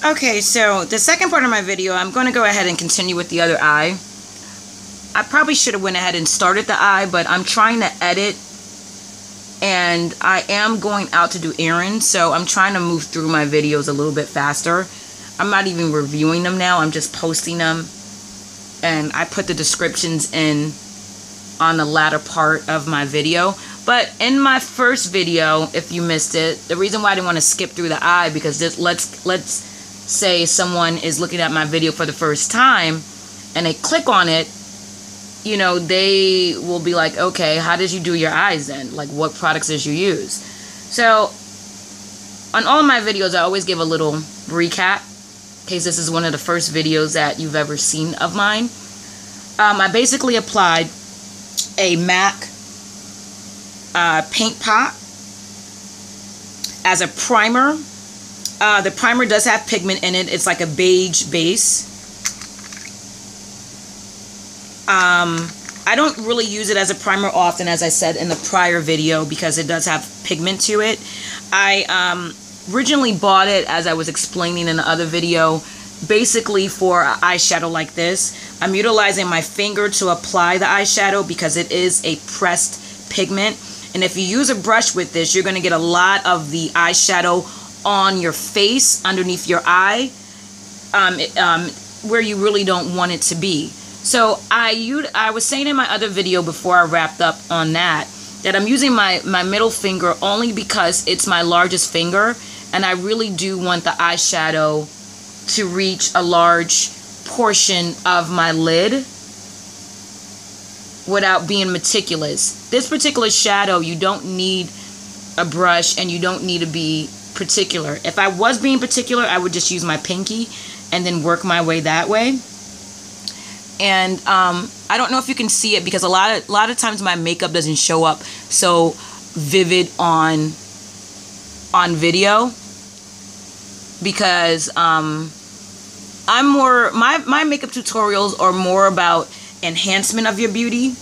Okay, so the second part of my video, I'm going to go ahead and continue with the other eye. I probably should have went ahead and started the eye, but I'm trying to edit, and I am going out to do errands, so I'm trying to move through my videos a little bit faster. I'm not even reviewing them now, I'm just posting them, and I put the descriptions in on the latter part of my video. But in my first video, if you missed it, the reason why I didn't want to skip through the eye, because this, let's say someone is looking at my video for the first time and they click on it, you know, they will be like, okay, how did you do your eyes then? Like, what products did you use? So on all of my videos, I always give a little recap in case this is one of the first videos that you've ever seen of mine. I basically applied a M.A.C paint pot as a primer. The primer does have pigment in it. It's like a beige base. I don't really use it as a primer often, as I said in the prior video, because it does have pigment to it. I originally bought it, as I was explaining in the other video, basically for an eyeshadow like this. I'm utilizing my finger to apply the eyeshadow because it is a pressed pigment. And if you use a brush with this, you're going to get a lot of the eyeshadow on your face, underneath your eye, where you really don't want it to be. So I was saying in my other video before I wrapped up on that I'm using my middle finger only because it's my largest finger, and I really do want the eyeshadow to reach a large portion of my lid without being meticulous. This particular shadow, you don't need a brush and you don't need to be particular. If I was being particular, I would just use my pinky and then work my way that way. And I don't know if you can see it because a lot of times my makeup doesn't show up so vivid on video, because I'm more, my makeup tutorials are more about enhancement of your beauty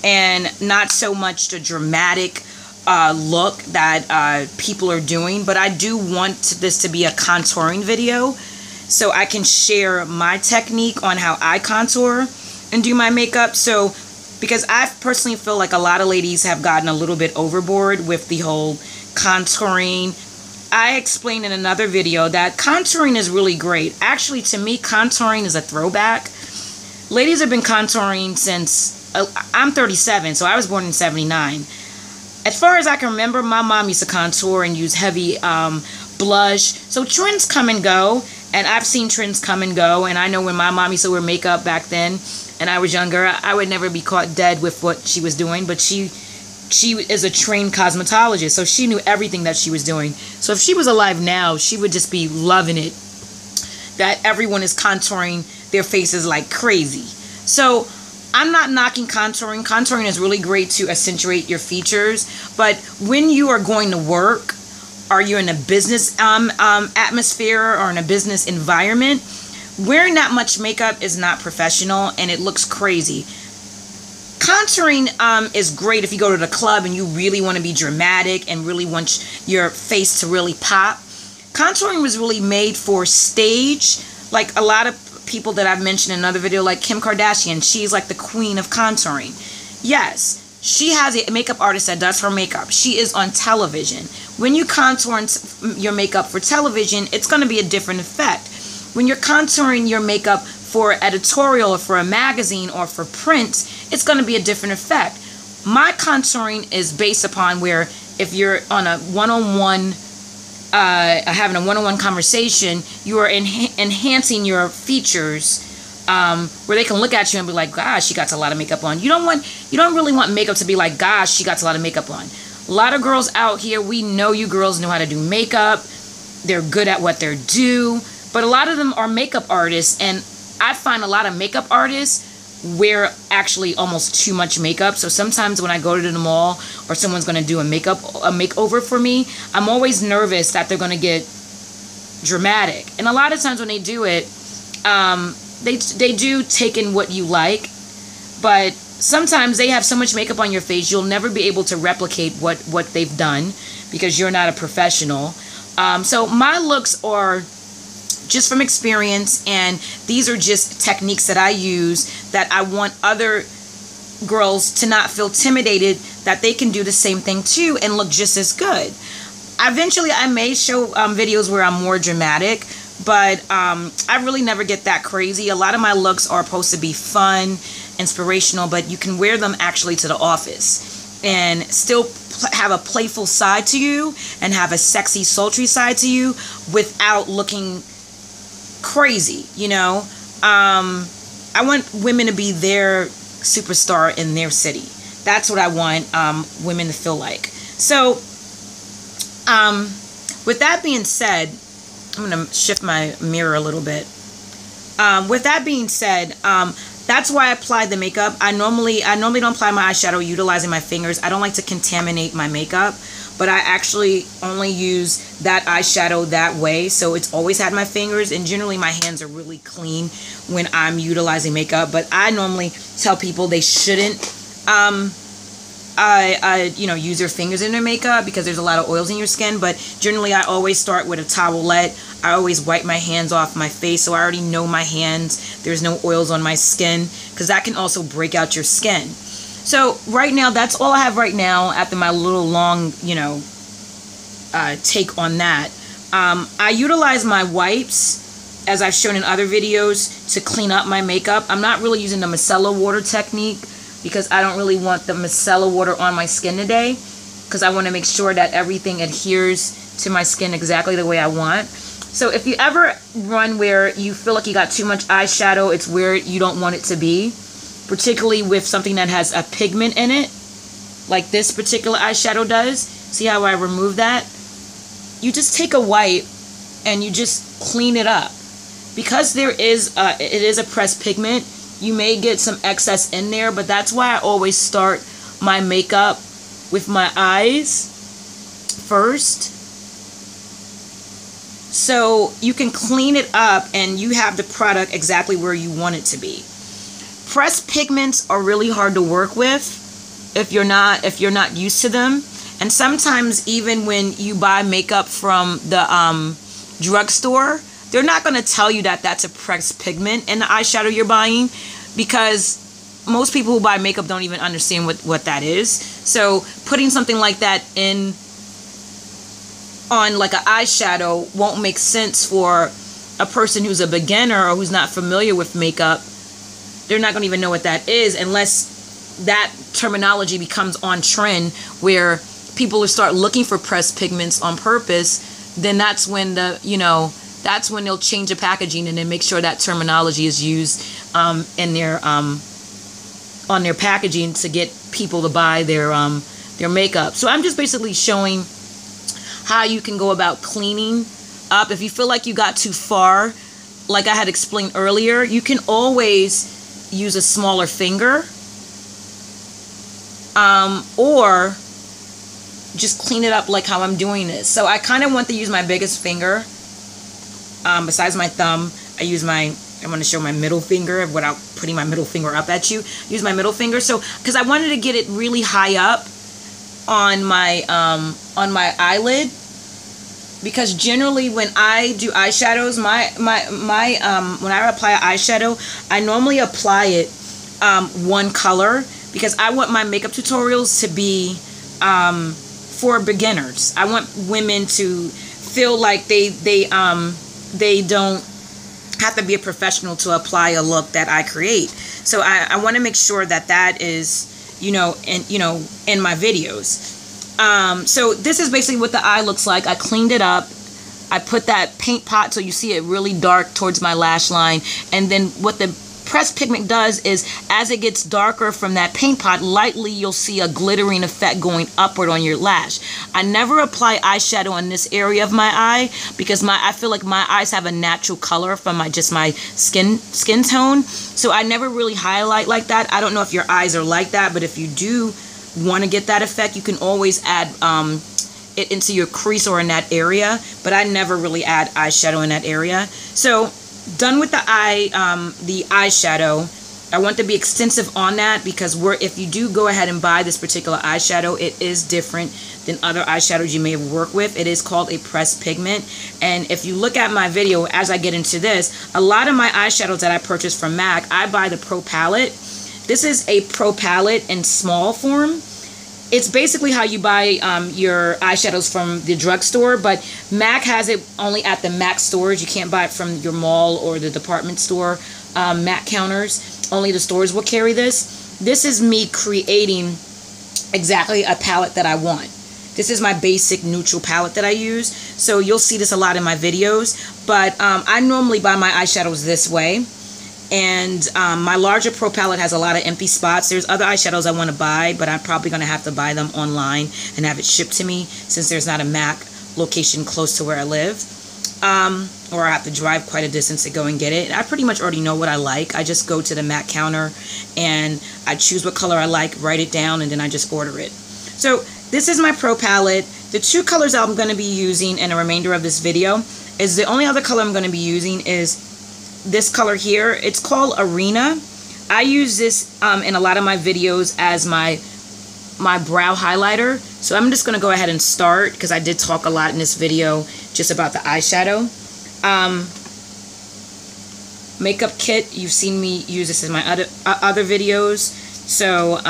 and not so much the dramatic look that people are doing. But I do want this to be a contouring video, so I can share my technique on how I contour and do my makeup. So because I personally feel like a lot of ladies have gotten a little bit overboard with the whole contouring. I explained in another video that contouring is really great. Actually, to me, contouring is a throwback. Ladies have been contouring since, I'm 37, so I was born in 79. As far as I can remember, my mom used to contour and use heavy blush. So trends come and go, and I've seen trends come and go. And I know when my mom used to wear makeup back then, and I was younger, I would never be caught dead with what she was doing. But she is a trained cosmetologist, so she knew everything that she was doing. So if she was alive now, she would just be loving it that everyone is contouring their faces like crazy. So I'm not knocking contouring. Contouring is really great to accentuate your features, but when you are going to work, or you're in a business atmosphere or in a business environment, wearing that much makeup is not professional and it looks crazy. Contouring is great if you go to the club and you really want to be dramatic and really want your face to really pop. Contouring was really made for stage. Like a lot of people that I've mentioned in another video, like Kim Kardashian, she's like the queen of contouring. Yes, she has a makeup artist that does her makeup. She is on television. When you contour your makeup for television, it's going to be a different effect. When you're contouring your makeup for editorial or for a magazine or for print, it's going to be a different effect. My contouring is based upon where if you're on a one-on-one, having a one-on-one conversation, you are enhancing your features where they can look at you and be like, gosh, she got a lot of makeup on. You don't really want makeup to be like, gosh, she got a lot of makeup on. A lot of girls out here, we know you girls know how to do makeup. They're good at what they do. But a lot of them are makeup artists, and I find a lot of makeup artists wear actually almost too much makeup. So sometimes when I go to the mall or someone's going to do a makeover for me, I'm always nervous that they're going to get dramatic. And a lot of times when they do it, they do take in what you like, but sometimes they have so much makeup on your face you'll never be able to replicate what they've done because you're not a professional. So my looks are just from experience, and these are just techniques that I use that I want other girls to not feel intimidated, that they can do the same thing too and look just as good. Eventually I may show videos where I'm more dramatic, but I really never get that crazy. A lot of my looks are supposed to be fun, inspirational, but you can wear them actually to the office and still have a playful side to you and have a sexy, sultry side to you without looking crazy, you know. I want women to be their superstar in their city. That's what I want women to feel like. So with that being said, I'm going to shift my mirror a little bit. With that being said, that's why I apply the makeup. I normally don't apply my eyeshadow utilizing my fingers. I don't like to contaminate my makeup, but I actually only use that eyeshadow that way. So it's always had my fingers, and generally my hands are really clean when I'm utilizing makeup. But I normally tell people they shouldn't you know, use their fingers in their makeup because there's a lot of oils in your skin. But generally I always start with a towelette. I always wipe my hands off my face, so I already know my hands. There's no oils on my skin, because that can also break out your skin. So right now, that's all I have right now after my little long, you know, take on that. I utilize my wipes, as I've shown in other videos, to clean up my makeup. I'm not really using the micellar water technique because I don't really want the micellar water on my skin today, because I want to make sure that everything adheres to my skin exactly the way I want. So if you ever run where you feel like you got too much eyeshadow, it's where you don't want it to be, particularly with something that has a pigment in it, like this particular eyeshadow does. See how I remove that? You just take a wipe and you just clean it up. Because it is a pressed pigment, you may get some excess in there, but that's why I always start my makeup with my eyes first. So you can clean it up and you have the product exactly where you want it to be. Pressed pigments are really hard to work with if you're not used to them. And sometimes even when you buy makeup from the drugstore, they're not going to tell you that that's a pressed pigment in the eyeshadow you're buying, because most people who buy makeup don't even understand what that is. So putting something like that in on like an eyeshadow won't make sense for a person who's a beginner or who's not familiar with makeup. They're not going to even know what that is unless that terminology becomes on trend where people will start looking for pressed pigments on purpose. Then that's when that's when they'll change the packaging and then make sure that terminology is used in their on their packaging to get people to buy their makeup. So I'm just basically showing how you can go about cleaning up. If you feel like you got too far, like I had explained earlier, you can always use a smaller finger, or just clean it up like how I'm doing this. So I kind of want to use my biggest finger. Besides my thumb, I'm going to show my middle finger without putting my middle finger up at you. Use my middle finger. So, because I wanted to get it really high up on my eyelid, because generally when I do eyeshadows, when I apply eyeshadow, I normally apply it one color, because I want my makeup tutorials to be for beginners. I want women to feel like they don't have to be a professional to apply a look that I create. So I want to make sure that is, in my videos. So this is basically what the eye looks like. I cleaned it up. I put that paint pot so you see it really dark towards my lash line. And then what the pressed pigment does is, as it gets darker from that paint pot, lightly you'll see a glittering effect going upward on your lash. I never apply eyeshadow in this area of my eye because I feel like my eyes have a natural color from my skin tone. So I never really highlight like that. I don't know if your eyes are like that, but if you do want to get that effect, you can always add it into your crease or in that area. But I never really add eyeshadow in that area. So done with the eyeshadow, I want to be extensive on that because if you do go ahead and buy this particular eyeshadow, it is different than other eyeshadows you may have worked with. It is called a pressed pigment. And if you look at my video as I get into this, a lot of my eyeshadows that I purchased from M.A.C, I buy the Pro Palette. This is a Pro Palette in small form. It's basically how you buy your eyeshadows from the drugstore, but M.A.C has it only at the M.A.C stores. You can't buy it from your mall or the department store M.A.C counters. Only the stores will carry this. This is me creating exactly a palette that I want. This is my basic neutral palette that I use. So you'll see this a lot in my videos. But I normally buy my eyeshadows this way. And my larger Pro Palette has a lot of empty spots. There's other eyeshadows I want to buy, but I'm probably going to have to buy them online and have it shipped to me since there's not a M.A.C location close to where I live. Or I have to drive quite a distance to go and get it. I pretty much already know what I like. I just go to the M.A.C counter and I choose what color I like, write it down, and then I just order it. So this is my Pro Palette. The two colors I'm going to be using in the remainder of this video is the only other color I'm going to be using is this color here. It's called Arena. I use this in a lot of my videos as my brow highlighter. So I'm just going to go ahead and start because I did talk a lot in this video just about the eyeshadow. Makeup kit, you've seen me use this in my other videos. So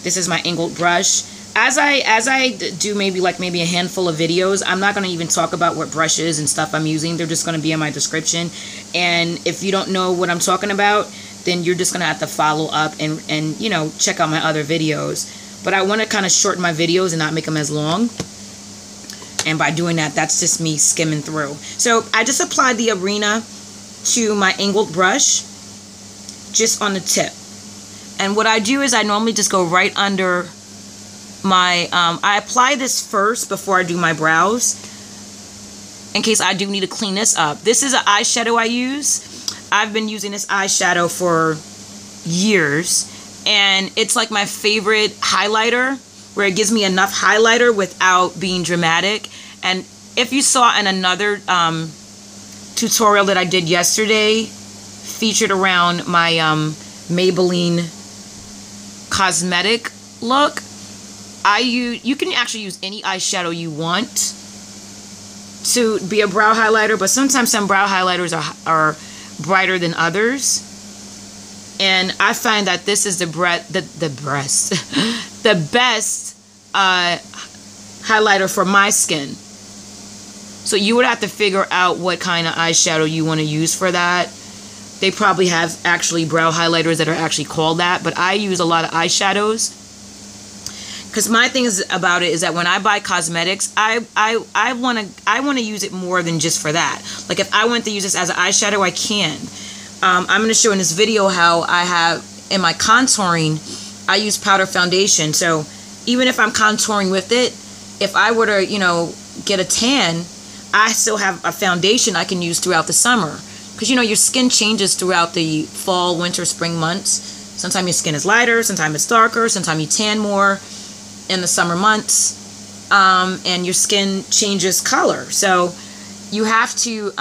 this is my angled brush. As I do maybe a handful of videos, I'm not going to even talk about what brushes and stuff I'm using. They're just going to be in my description. And if you don't know what I'm talking about, then you're just going to have to follow up and you know, check out my other videos. But I want to kind of shorten my videos and not make them as long. And by doing that, that's just me skimming through. So I just applied the Arena to my angled brush just on the tip. And what I do is I normally just go right under my, I apply this first before I do my brows in case I do need to clean this up. This is an eyeshadow I use. I've been using this eyeshadow for years and it's like my favorite highlighter where it gives me enough highlighter without being dramatic. And if you saw in another tutorial that I did yesterday featured around my Maybelline Cosmetic look, you can actually use any eyeshadow you want to be a brow highlighter, but sometimes some brow highlighters are brighter than others. And I find that this is the best highlighter for my skin. So you would have to figure out what kind of eyeshadow you want to use for that. They probably have actually brow highlighters that are actually called that, but I use a lot of eyeshadows. Because my thing about it is that when I buy cosmetics, I want to use it more than just for that. Like if I want to use this as an eyeshadow, I can. I'm going to show in this video how I have in my contouring, I use powder foundation. So even if I'm contouring with it, if I were to, you know, get a tan, I still have a foundation I can use throughout the summer. Because, you know, your skin changes throughout the fall, winter, spring months. Sometimes your skin is lighter, sometimes it's darker, sometimes you tan more in the summer months. And your skin changes color. So you have to,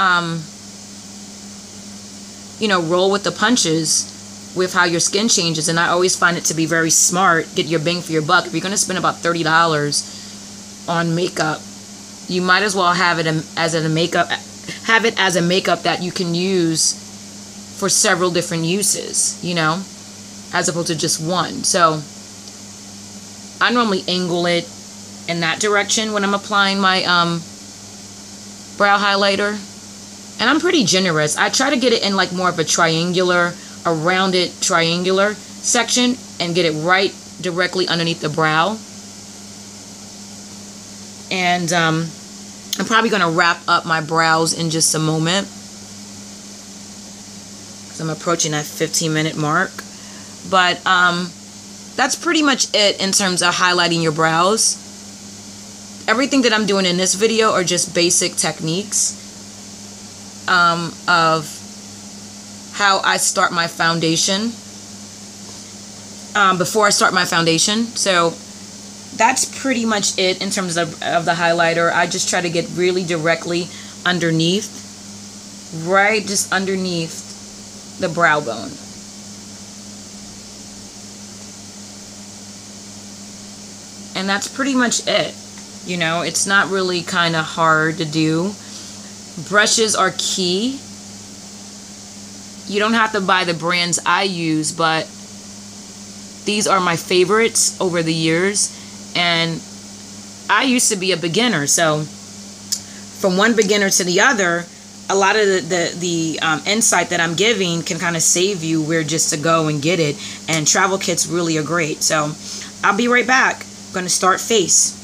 you know, roll with the punches with how your skin changes. And I always find it to be very smart. Get your bang for your buck. If you're going to spend about $30 on makeup, you might as well have it as a makeup. Have it as a makeup that you can use for several different uses, you know, as opposed to just one. So I normally angle it in that direction when I'm applying my brow highlighter. And I'm pretty generous. I try to get it in like more of a triangular, a rounded triangular section and get it right directly underneath the brow. And I'm probably going to wrap up my brows in just a moment because I'm approaching that 15-minute mark. But that's pretty much it in terms of highlighting your brows. Everything that I'm doing in this video are just basic techniques of how I start my foundation before I start my foundation. So that's pretty much it in terms of the highlighter. I just try to get really directly underneath, right just underneath the brow bone. And that's pretty much it. You know, it's not really kind of hard to do. Brushes are key. You don't have to buy the brands I use, but these are my favorites over the years. And I used to be a beginner, so from one beginner to the other, a lot of the insight that I'm giving can kind of save you where just to go and get it. And travel kits really are great. So I'll be right back. I'm going to start face.